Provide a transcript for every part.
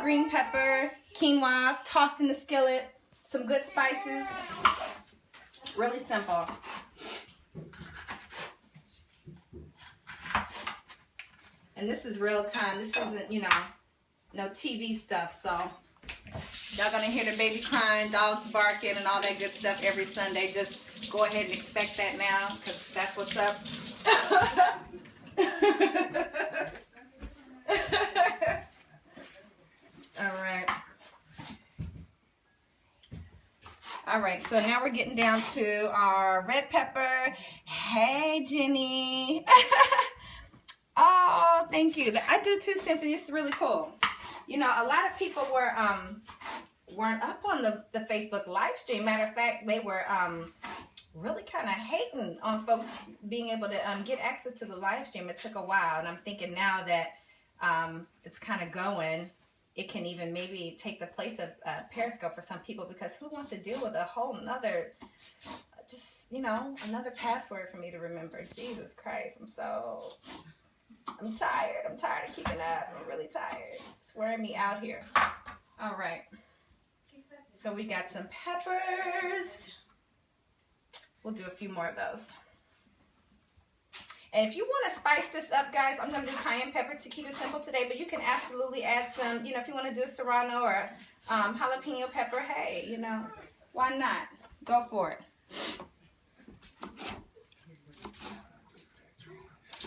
green pepper, quinoa, tossed in the skillet, some good spices. Really simple. And this is real time. This isn't, you know, no TV stuff. So y'all gonna hear the baby crying, dogs barking, and all that good stuff every Sunday. Just go ahead and expect that now, because that's what's up. All right, so now we're getting down to our red pepper. Hey, Jenny. Oh, thank you. I do too, Symphony. It's really cool. You know, a lot of people weren't up on the Facebook live stream. Matter of fact, they were really kind of hating on folks being able to get access to the live stream. It took a while, and I'm thinking now that it's kind of going, it can even maybe take the place of Periscope for some people, because who wants to deal with a whole nother, just, you know, another password for me to remember. Jesus Christ, I'm tired. I'm tired of keeping up. I'm really tired. It's wearing me out here. All right. So we got some peppers. We'll do a few more of those. And if you want to spice this up, guys, I'm going to do cayenne pepper to keep it simple today. But you can absolutely add some, you know, if you want to do a serrano or jalapeno pepper, hey, you know, why not? Go for it.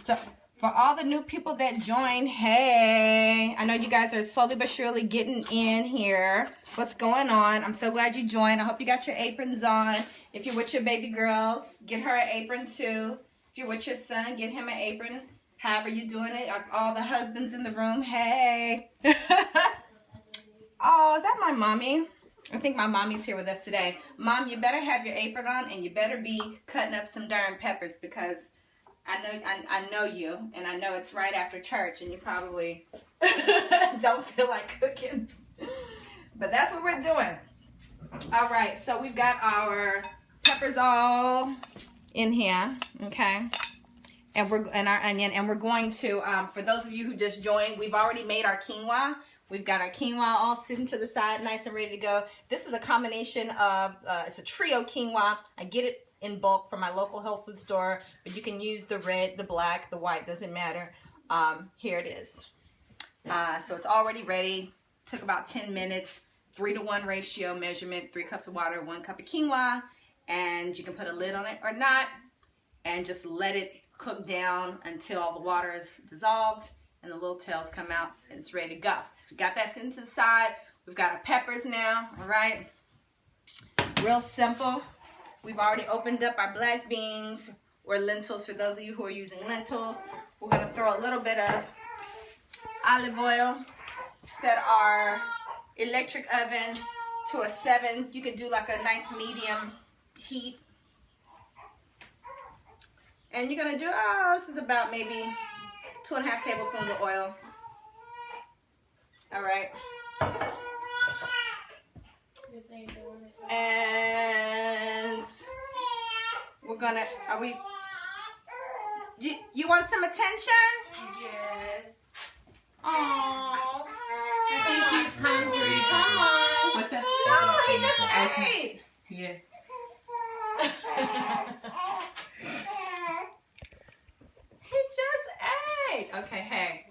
So for all the new people that joined, hey, I know you guys are slowly but surely getting in here. What's going on? I'm so glad you joined. I hope you got your aprons on. If you're with your baby girls, get her an apron too. If you're with your son, get him an apron. However you doing it. All the husbands in the room, hey. Oh, is that my mommy? I think my mommy's here with us today. Mom, you better have your apron on, and you better be cutting up some darn peppers, because I know you, and I know it's right after church, and you probably don't feel like cooking. But that's what we're doing. All right, so we've got our peppers all in here, okay, and our onion, and we're going to for those of you who just joined, we've already made our quinoa. We've got our quinoa all sitting to the side, nice and ready to go. This is a combination of it's a trio quinoa. I get it in bulk from my local health food store, but you can use the red, the black, the white, doesn't matter. Here it is. So it's already ready. Took about 10 minutes, 3-to-1 ratio measurement, 3 cups of water, 1 cup of quinoa. And you can put a lid on it or not, and just let it cook down until all the water is dissolved and the little tails come out, and it's ready to go. So we got that sitting to the side. We've got our peppers now, all right? Real simple. We've already opened up our black beans or lentils for those of you who are using lentils. We're gonna throw a little bit of olive oil, set our electric oven to a 7. You could do like a nice medium heat, and you're gonna do, this is about maybe 2.5 tablespoons of oil. All right, and we're gonna, you want some attention? Yes. Oh, I think he's hungry. Come on. What's that? No, he just ate. Yeah. He just ate. Okay, hey,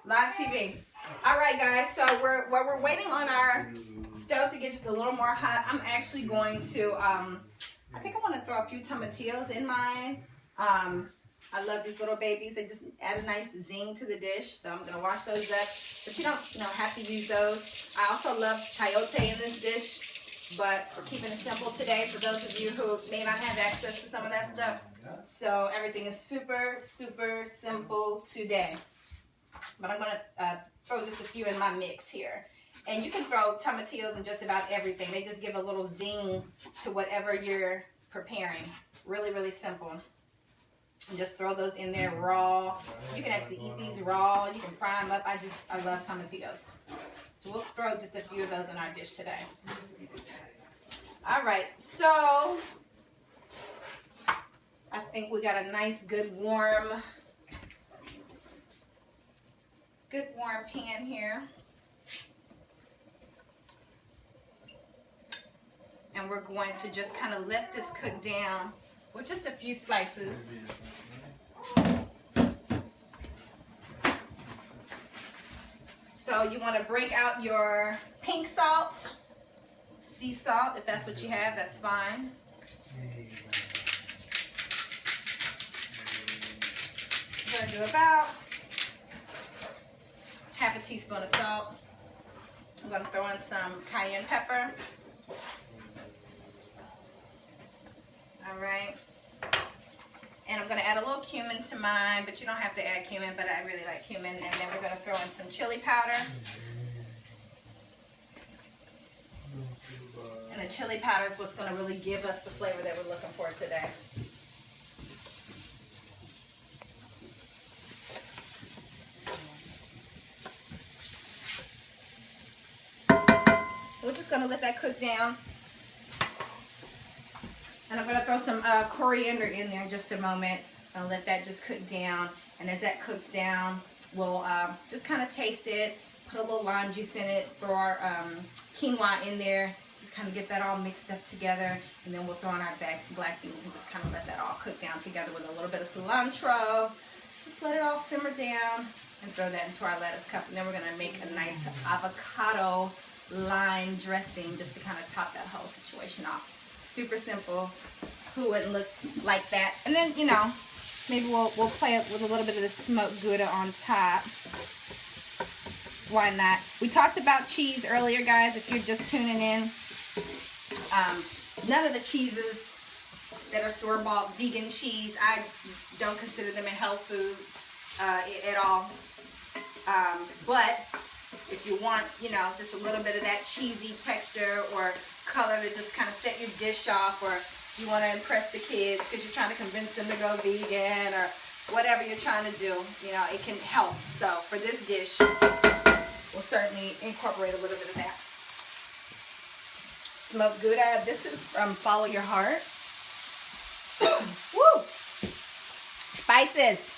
live TV. All right, guys. So while we're waiting on our stove to get just a little more hot, I'm actually going to I think I want to throw a few tomatillos in mine. I love these little babies. They just add a nice zing to the dish. So I'm gonna wash those up. But you don't have to use those. I also love chayote in this dish, but we're keeping it simple today for those of you who may not have access to some of that stuff. So everything is super, super simple today. But I'm gonna throw just a few in my mix here. And you can throw tomatillos in just about everything. They just give a little zing to whatever you're preparing. Really, really simple. And just throw those in there raw. You can actually eat these raw. You can fry them up. I love tomatillos. So we'll throw just a few of those in our dish today. All right, so I think we got a nice, good warm pan here. And we're going to just kind of let this cook down with just a few slices. So you want to break out your pink salt, sea salt, if that's what you have, that's fine. I'm going to do about half a teaspoon of salt. I'm going to throw in some cayenne pepper. All right. And I'm going to add a little cumin to mine, but you don't have to add cumin, but I really like cumin. And then we're going to throw in some chili powder. And the chili powder is what's going to really give us the flavor that we're looking for today. We're just going to let that cook down. And I'm going to throw some coriander in there in just a moment. I'll let that just cook down. And as that cooks down, we'll just kind of taste it. Put a little lime juice in it. Throw our quinoa in there. Just kind of get that all mixed up together. And then we'll throw in our black beans and just kind of let that all cook down together with a little bit of cilantro. Just let it all simmer down and throw that into our lettuce cup. And then we're going to make a nice avocado lime dressing just to kind of top that whole situation off. Super simple. Who wouldn't look like that? And then, you know, maybe we'll play it with a little bit of the smoked Gouda on top. Why not? We talked about cheese earlier, guys, if you're just tuning in. None of the cheeses that are store-bought vegan cheese, I don't consider them a health food at all. But if you want, you know, just a little bit of that cheesy texture or color to just kind of set your dish off, or you want to impress the kids because you're trying to convince them to go vegan or whatever you're trying to do, you know, it can help. So for this dish, we'll certainly incorporate a little bit of that. Smoked Gouda. This is from Follow Your Heart. Woo! Spices.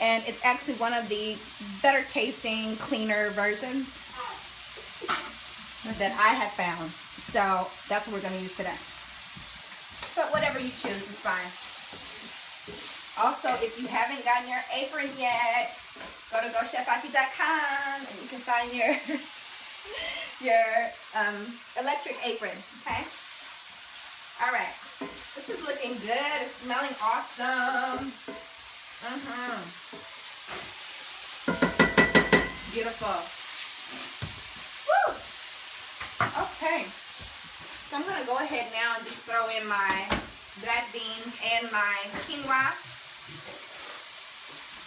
And it's actually one of the better tasting, cleaner versions that I have found. So that's what we're going to use today. But whatever you choose is fine. Also, if you haven't gotten your apron yet, go to GoChefAhkis.com and you can find your electric apron. Okay? All right. This is looking good. It's smelling awesome. Beautiful. Woo! Okay. So I'm going to go ahead now and just throw in my black beans and my quinoa.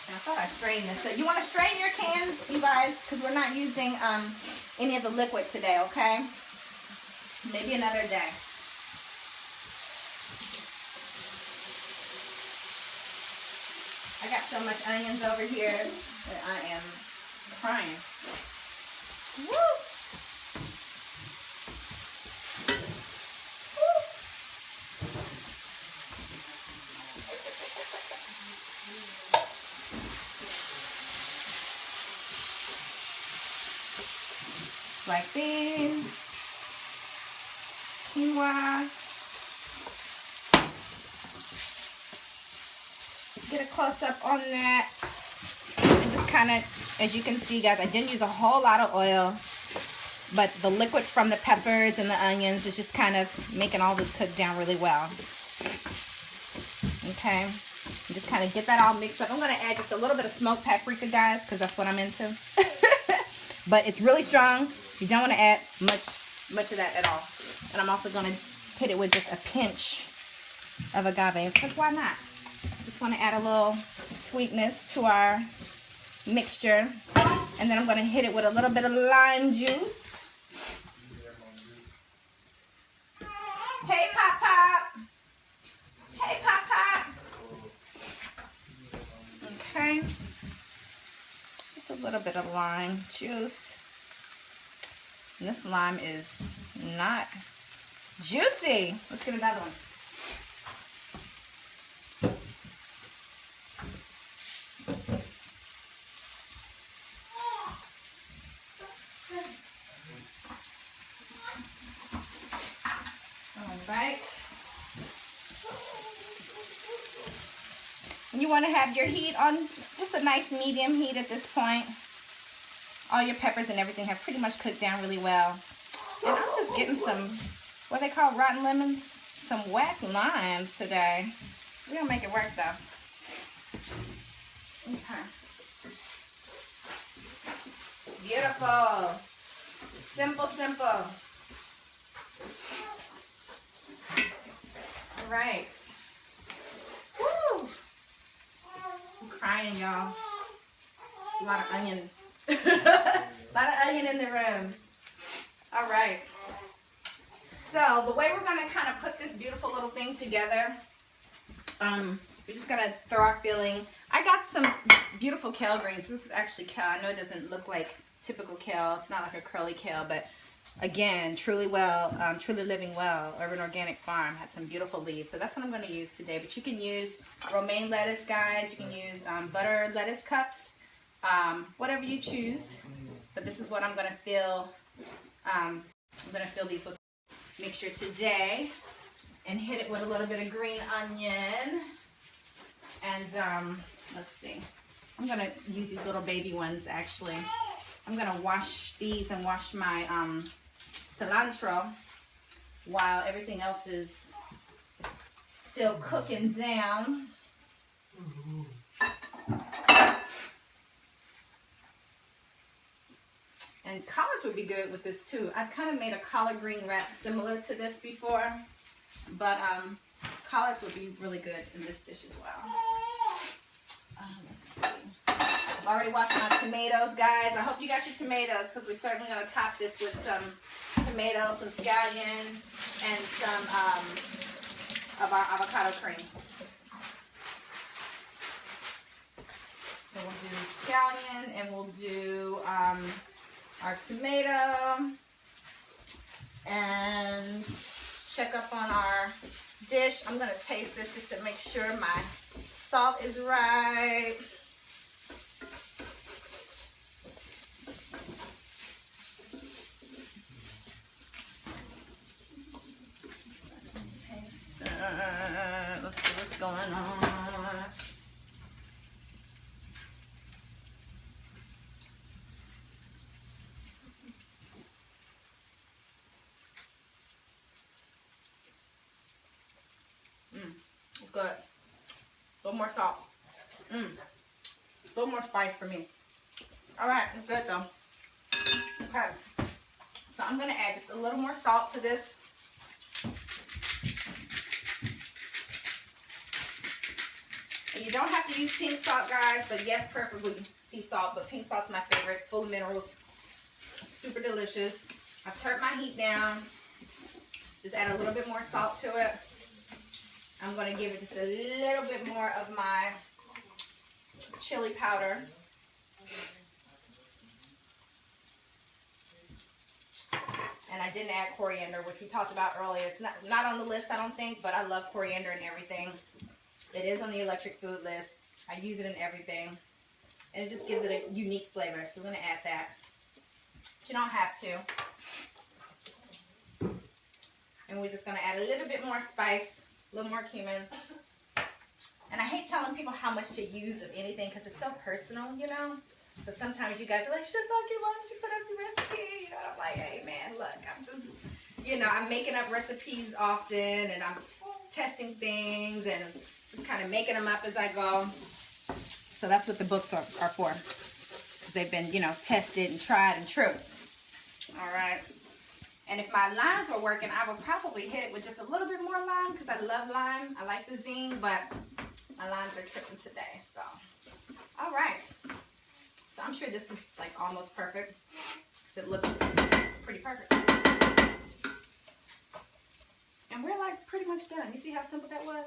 And I thought I strained this. So you want to strain your cans, you guys, because we're not using any of the liquid today, okay? Maybe another day. I got so much onions over here that I am crying. Woo! Woo! Black beans, quinoa. Get a close-up on that, and just kind of, as you can see, guys, I didn't use a whole lot of oil, but the liquid from the peppers and the onions is just kind of making all this cook down really well. Okay, and just kind of get that all mixed up. I'm going to add just a little bit of smoked paprika, guys, because that's what I'm into. But it's really strong, so you don't want to add much of that at all. And I'm also going to hit it with just a pinch of agave, because why not? Just want to add a little sweetness to our mixture. And then I'm going to hit it with a little bit of lime juice. Hey, Pop Pop. Hey, Pop Pop. Okay. Just a little bit of lime juice. And this lime is not juicy. Let's get another one. right. You want to have your heat on just a nice medium heat at this point. All your peppers and everything have pretty much cooked down really well. And I'm just getting some, what they call rotten lemons, some whack limes today. We're going to make it work though. Okay. Beautiful. Simple, simple. All right. Woo! I'm crying, y'all. A lot of onion. A lot of onion in the room. All right. So the way we're going to kind of put this beautiful little thing together, we're just going to throw our filling. I got some beautiful kale greens. This is actually kale. I know it doesn't look like typical kale. It's not like a curly kale, but again, truly living well. Urban Organic Farm had some beautiful leaves. So that's what I'm going to use today. But you can use romaine lettuce, guys. You can use butter lettuce cups, whatever you choose. But this is what I'm going to fill. I'm going to fill these with mixture today and hit it with a little bit of green onion. And let's see. I'm going to use these little baby ones actually. I'm going to wash these and wash my cilantro while everything else is still cooking down. And collards would be good with this too. I've kind of made a collard green wrap similar to this before, but collards would be really good in this dish as well. Let's see. I've already washed my tomatoes, guys. I hope you got your tomatoes because we're certainly going to top this with some tomatoes, some scallion, and some of our avocado cream. So we'll do scallion and we'll do our tomato, and check up on our dish. I'm going to taste this just to make sure my salt is right. Taste that. Let's see what's going on. Good. A little more salt. A little more spice for me. Alright, it's good though. Okay. So I'm going to add just a little more salt to this. And you don't have to use pink salt, guys, but yes, preferably sea salt. But pink salt's my favorite. Full of minerals. Super delicious. I've turned my heat down. Just add a little bit more salt to it. I'm going to give it just a little bit more of my chili powder. And I didn't add coriander, which we talked about earlier. It's not on the list, I don't think, but I love coriander and everything. It is on the electric food list. I use it in everything. And it just gives it a unique flavor. So I'm going to add that. But you don't have to. And we're just going to add a little bit more spice. A little more cumin. And I hate telling people how much to use of anything because it's so personal, you know. So sometimes you guys are like, why don't you put up the recipe? You know, I'm like, hey man, look, I'm just, you know, I'm making up recipes often and I'm testing things and just kind of making them up as I go. So that's what the books are for. Because they've been, you know, tested and tried and true. All right. And if my limes were working, I would probably hit it with just a little bit more lime because I love lime. I like the zing, but my limes are tripping today. So, all right. So I'm sure this is like almost perfect because it looks pretty perfect. And we're like pretty much done. You see how simple that was?